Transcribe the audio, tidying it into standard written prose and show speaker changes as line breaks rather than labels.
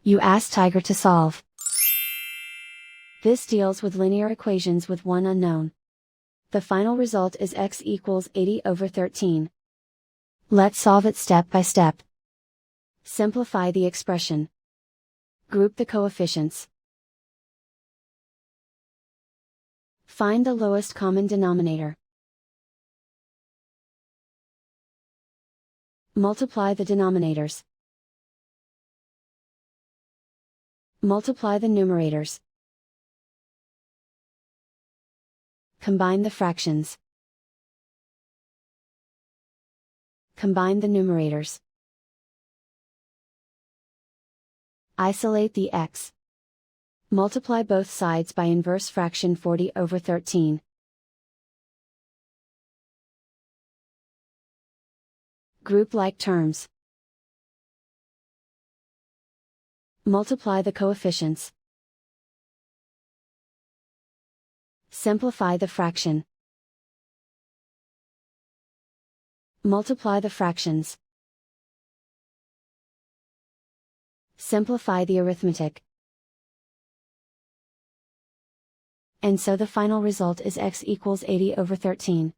You ask Tiger to solve. This deals with linear equations with one unknown. The final result is x equals 80/13. Let's solve it step by step. Simplify the expression. Group the coefficients. Find the lowest common denominator. Multiply the denominators. Multiply the numerators. Combine the fractions. Combine the numerators. Isolate the x. Multiply both sides by inverse fraction 40/13. Group like terms. Multiply the coefficients. Simplify the fraction. Multiply the fractions. Simplify the arithmetic. And so the final result is x equals 80/13.